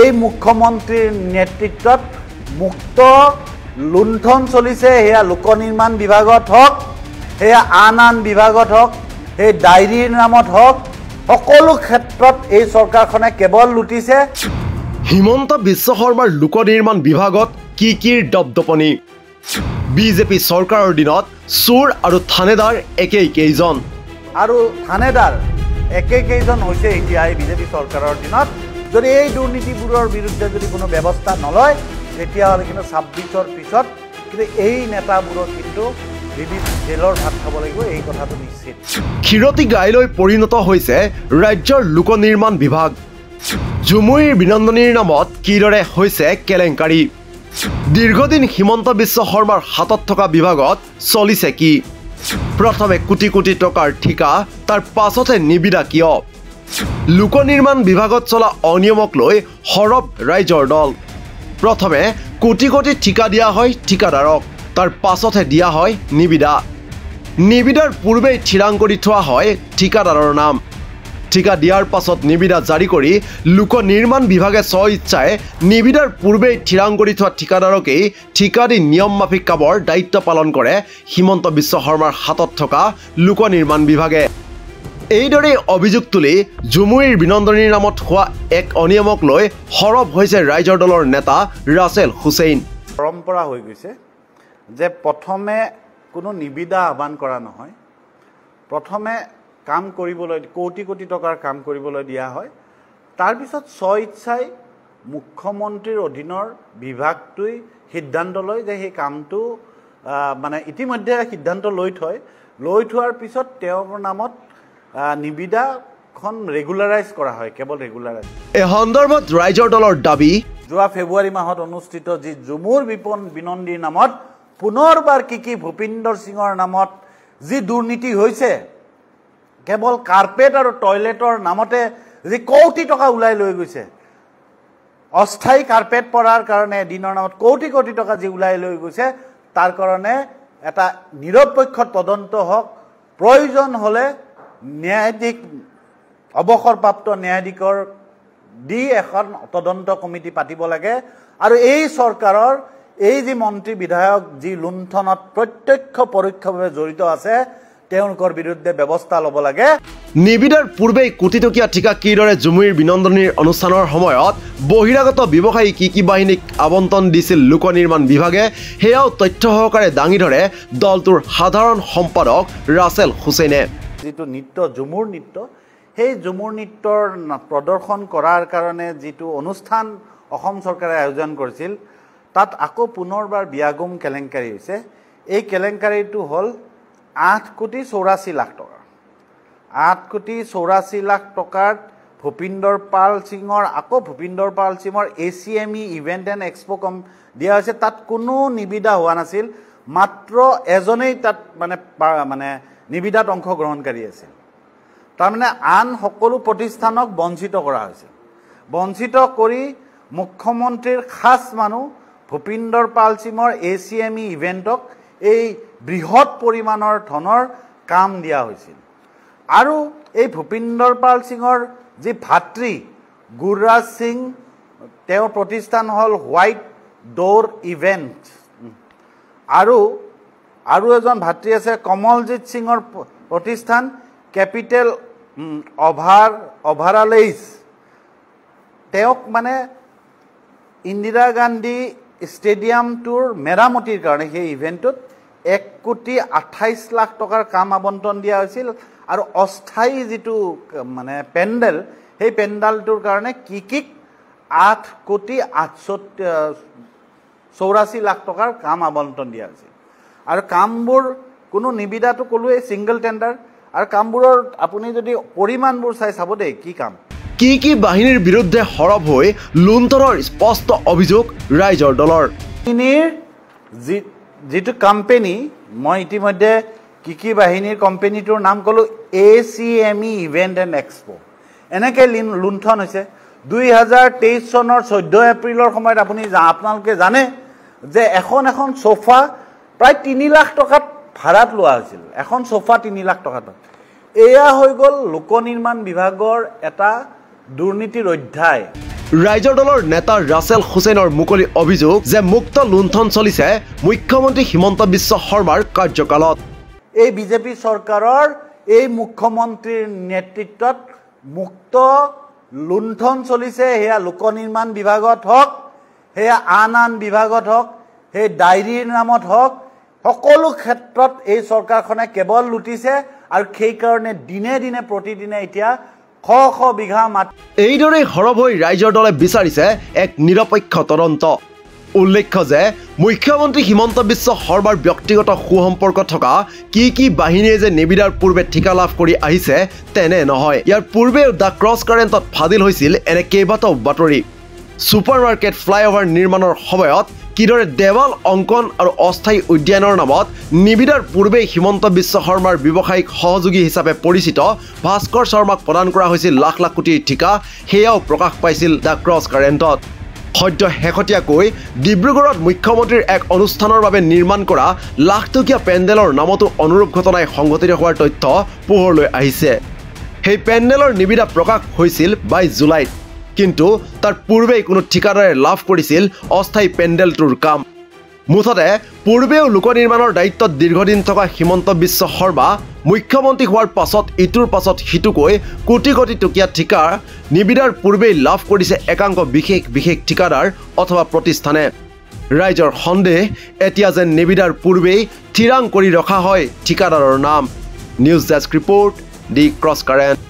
এই মুখ্যমন্ত্ৰীৰ নেতৃত্বত মুক্ত লুণ্ঠন চলিছে সেয়া লোক নিৰ্মাণ বিভাগত হওক সেয়া আন বিভাগত হওক সেই ডায়েৰীৰ নামত হওক সকলো ক্ষেত্ৰত এই চৰকাৰখনে কেৱল লুটিছে হিমন্ত বিশ্ব শৰ্মাৰ লোক নিৰ্মাণ বিভাগত কি দপদপনি বিজেপি চৰকাৰৰ দিনত চোৰ আৰু থানেদাৰ একেইকেইজন আৰু থানেদাৰ একেইকেইজন হৈছে এতিয়া এই বিজেপি চৰকাৰৰ দিনত যদি এই দুৰ্নীতিবোৰৰ বিৰুদ্ধে যদি কোনো ব্যৱস্থা নলয় তেতিয়াহ'লে কিন্তু 26ৰ পিছত কিন্তু এই নেতাবোৰৰ কিন্তু বিবিধ জেলৰ ভাত খাব লাগিব এই কথাটো নিশ্চিত ক্ষীৰতী গাইলৈ পৰিণত হৈছে ৰাজ্যৰ লোক নিৰ্মাণ বিভাগ জুমুইৰ বিনন্দনীৰ নামত কিদৰে হৈছে কেলেংকাৰী দীৰ্ঘদিন হিমন্ত বিশ্ব শৰ্মাৰ হাতত থকা বিভাগত চলিছে কি প্ৰথমে কোটি কোটি টকাৰ ঠিকা তাৰ পাছতে নিবিদা কিয় লোক নিৰ্মাণ বিভাগত চলা অনিয়মক লৈ সৰব ৰাইজৰ দল প্ৰথমে কোটি কোটি ঠিকা দিয়া হয় ঠিকাদাৰক তাৰ পাছতে দিয়া হয় নিবিদাৰ পূৰ্বেই থিৰাং কৰি থোৱা হয় ঠিকাদাৰৰ নাম ঠিকা দিয়াৰ পাছত নিবিদা জাৰি কৰি লোক নিৰ্মাণ বিভাগে স্বইচ্ছাই নিবিদাৰ পূৰ্বেই থিৰাং কৰি থোৱা ঠিকাদাৰকেই ঠিকা দি নিয়ম মাফিক কামৰ দায়িত্ব পালন কৰে হিমন্ত বিশ্ব শৰ্মাৰ হাতত থকা লোক নিৰ্মাণ বিভাগে এইদৰে অভিযোগ তুলি জুমুইৰ বিনন্দনীৰ নামত হোৱা এক অনিয়মক লৈ সৰব হৈছে ৰাইজৰ দলৰ নেতা ৰাছেল হুছেইন পৰম্পৰা হৈ গৈছে যে প্ৰথমে কোনো নিবিদা আহ্বান কৰা নহয় প্ৰথমে কাম কৰিবলৈ কোটি কোটি টকাৰ কাম কৰিবলৈ দিয়া হয় তাৰ পিছত স্বইচ্ছাই মুখ্যমন্ত্ৰীৰ অধীনৰ বিভাগটোই সিদ্ধান্ত লয় যে সেই কামটো মানে ইতিমধ্যে সিদ্ধান্ত লৈ থোৱাৰ পিছত তেওঁৰ নামত নিবিদাখন ৰেগুলাৰাইজ কৰা হয় কেৱল ৰেগুলাৰাইজ এই সন্দৰ্ভত ৰাইজৰ দলৰ দাবী যোৱা ফেব্ৰুৱাৰী মাহত অনুষ্ঠিত যি জুমুৰ বিনন্দীৰ নামত পুনৰবাৰ কি ভূপিন্দৰ সিঙৰ নামত যি দুৰ্নীতি হৈছে কেৱল কাৰ্পেট আৰু টয়লেটৰ নামতে যি কোটি টকা ওলাই লৈ গৈছে অস্থায়ী কাৰ্পেট পৰাৰ কাৰণে দিনৰ নামত কোটি কোটি টকা যি ওলাই লৈ গৈছে তাৰ কাৰণে এটা নিৰপেক্ষ তদন্ত হওক প্ৰয়োজন হলে ন্যায়াধীশ অৱসৰপ্ৰাপ্ত ন্যায়াধীশৰ দি এখন তদন্ত কমিটি পাতিব লাগে আৰু এই চৰকাৰৰ এই যি মন্ত্ৰী বিধায়ক যি লুণ্ঠনত প্ৰত্যক্ষ পৰোক্ষভাৱে জড়িত আছে তেওঁলোকৰ বিৰুদ্ধে ব্যৱস্থা ল'ব লাগে নিবিদাৰ পূৰ্বেই কোটি টকীয়া ঠিকা কিদৰে জুমুইৰ বিনন্দনীৰ অনুষ্ঠানৰ সময়ত বহিৰাগত ব্যৱসায়ী কি বাহিনীক আবণ্টন দিছিল লোক নিৰ্মাণ বিভাগে সেয়াও তথ্য সহকাৰে দাঙি ধৰে দলটোৰ সাধাৰণ সম্পাদক ৰাছেল হুছেইনে যিটো নৃত্য ঝুমুৰ নৃত্য সেই ঝুমুৰ নৃত্যৰ প্ৰদৰ্শন কৰাৰ কাৰণে যিটো অনুষ্ঠান অসম চৰকাৰে আয়োজন কৰিছিল তাত আকৌ পুনৰবাৰ বিয়াগুম কেলেংকাৰী হৈছে এই কেলেংকাৰীটো হ'ল 8,84 লাখ টকা 8,84 লাখ টকাত ভূপিন্দৰ পাল সিঙৰ ACME ইভেণ্ট এণ্ড এক্সপো দিয়া হৈছে তাত কোনো নিবিদা হোৱা নাছিল মাত্ৰ এজনেই তাত মানে নিবিদাত অংশগ্ৰহণকাৰী আছিল তাৰমানে আন সকলো প্ৰতিষ্ঠানক বঞ্চিত কৰা হৈছে বঞ্চিত কৰি মুখ্যমন্ত্ৰীৰ খাস মানুহ ভূপিন্দৰ পাল সিঙৰ ACME ইভেণ্টক এই বৃহৎ পৰিমাণৰ ধনৰ কাম দিয়া হৈছিল আৰু এই ভূপিন্দৰ পাল সিঙৰ যি ভাতৃ গুৰৰাজ সিং তেওঁৰ প্ৰতিষ্ঠান হ'ল হোৱাইট ডোৰ ইভেণ্ট আৰু এজন ভাতৃ আছে কমলজিৎ সিঙৰ প্ৰতিষ্ঠান কেপিটেল অভাৰালেইজ তেওঁক মানে ইন্দিৰা গান্ধী ষ্টেডিয়ামটোৰ মেৰামতিৰ কাৰণে সেই ইভেণ্টটোত 1,28 লাখ টকাৰ কাম আবণ্টন দিয়া হৈছিল আৰু অস্থায়ী যিটো মানে পেণ্ডেল সেই পেণ্ডালটোৰ কাৰণে কিক 8,84 লাখ টকাৰ কাম আবণ্টন দিয়া হৈছিল আৰু কামবোৰ কোনো নিবিদাটো ক'লোৱে ছিংগল টেণ্ডাৰ আৰু কামবোৰৰ আপুনি যদি পৰিমাণবোৰ চাব দেই কি কাম কি বাহিনীৰ বিৰুদ্ধে সৰব হৈ লুণ্ঠনৰ স্পষ্ট অভিযোগ ৰাইজৰ দলৰ যিটো কোম্পানী মই ইতিমধ্যে কি বাহিনীৰ কোম্পানীটোৰ নাম ক'লো ACME ইভেণ্ট এণ্ড এক্সপো এনেকৈ লুণ্ঠন হৈছে 2023 চনৰ 14 এপ্ৰিলৰ সময়ত আপোনালোকে জানে যে এখন সোফা প্ৰায় 3 লাখ টকাত ভাড়াত লোৱা হৈছিল এখন সোফা 3 লাখ টকাত এয়া হৈ গ'ল লোক নিৰ্মাণ বিভাগৰ এটা দুৰ্নীতিৰ অধ্যায়। ৰাইজৰ দলৰ নেতা ৰাছেল হুছেইনৰ মুকলি অভিযোগ যে মুক্ত লুণ্ঠন চলিছে মুখ্যমন্ত্ৰী হিমন্ত বিশ্ব শৰ্মাৰ কাৰ্যকালত। এই বিজেপি চৰকাৰৰ এই মুখ্যমন্ত্ৰীৰ নেতৃত্বত মুক্ত লুণ্ঠন চলিছে। সেয়া লোক নিৰ্মাণ বিভাগত হওক, সেয়া আন বিভাগত হওক, সেই ডায়েৰীৰ নামত হওক, সকলো ক্ষেত্ৰত এই চৰকাৰখনে কেৱল লুটিছে আৰু সেইকাৰণে দিনে দিনে প্ৰতিদিনে এতিয়া শ শ বিঘা মাটি। এইদৰে সৰব হৈ ৰাইজৰ দলে বিচাৰিছে এক নিৰপেক্ষ তদন্ত। উল্লেখ্য যে মুখ্যমন্ত্ৰী হিমন্ত বিশ্ব শৰ্মাৰ ব্যক্তিগত সুসম্পৰ্ক থকা কি বাহিনীয়ে যে নিবিদাৰ পূৰ্বে ঠিকা লাভ কৰি আহিছে তেনে নহয়। ইয়াৰ পূৰ্বে দ্য ক্ৰছ কাৰেণ্টত ফাদিল হৈছিল এনে কেইবাটাও বাতৰি। ছুপাৰ মাৰ্কেট ফ্লাইঅভাৰ নিৰ্মাণৰ সময়ত কিদৰে দেৱাল অংকন আৰু অস্থায়ী উদ্যানৰ নামত নিবিদাৰ পূৰ্বে হিমন্ত বিশ্ব শৰ্মাৰ ব্যৱসায়িক সহযোগী হিচাপে পৰিচিত ভাস্কৰ শৰ্মাক প্ৰদান কৰা হৈছিল লাখ লাখ কোটিৰ ঠিকা, সেয়াও প্ৰকাশ পাইছিল দ্য ক্ৰছ কাৰেণ্টত। সদ্য শেহতীয়াকৈ ডিব্ৰুগড়ত মুখ্যমন্ত্ৰীৰ এক অনুষ্ঠানৰ বাবে নিৰ্মাণ কৰা লাখটকীয়া পেণ্ডেলৰ নামতো অনুৰূপ ঘটনাই সংঘটিত হোৱাৰ তথ্য পোহৰলৈ আহিছে। সেই পেণ্ডেলৰ নিবিদা প্ৰকাশ হৈছিল 22 জুলাইত, কিন্তু তাৰ পূৰ্বেই কোনো ঠিকাদাৰে লাভ কৰিছিল অস্থায়ী পেণ্ডেলটোৰ কাম। মুঠতে পূৰ্বেও লোক নিৰ্মাণৰ দায়িত্বত দীৰ্ঘদিন থকা হিমন্ত বিশ্ব শৰ্মা মুখ্যমন্ত্ৰী হোৱাৰ পাছত ইটোৰ পাছত সিটোকৈ কোটি কোটি টকীয়া ঠিকাৰ নিবিদাৰ পূৰ্বেই লাভ কৰিছে একাংশ বিশেষ ঠিকাদাৰ অথবা প্ৰতিষ্ঠানে। ৰাইজৰ সন্দেহ এতিয়া যেন নিবিদাৰ পূৰ্বেই থিৰাং কৰি ৰখা হয় ঠিকাদাৰৰ নাম। নিউজ ডেস্ক ৰিপৰ্ট, দি ক্ৰছ কাৰেণ্ট।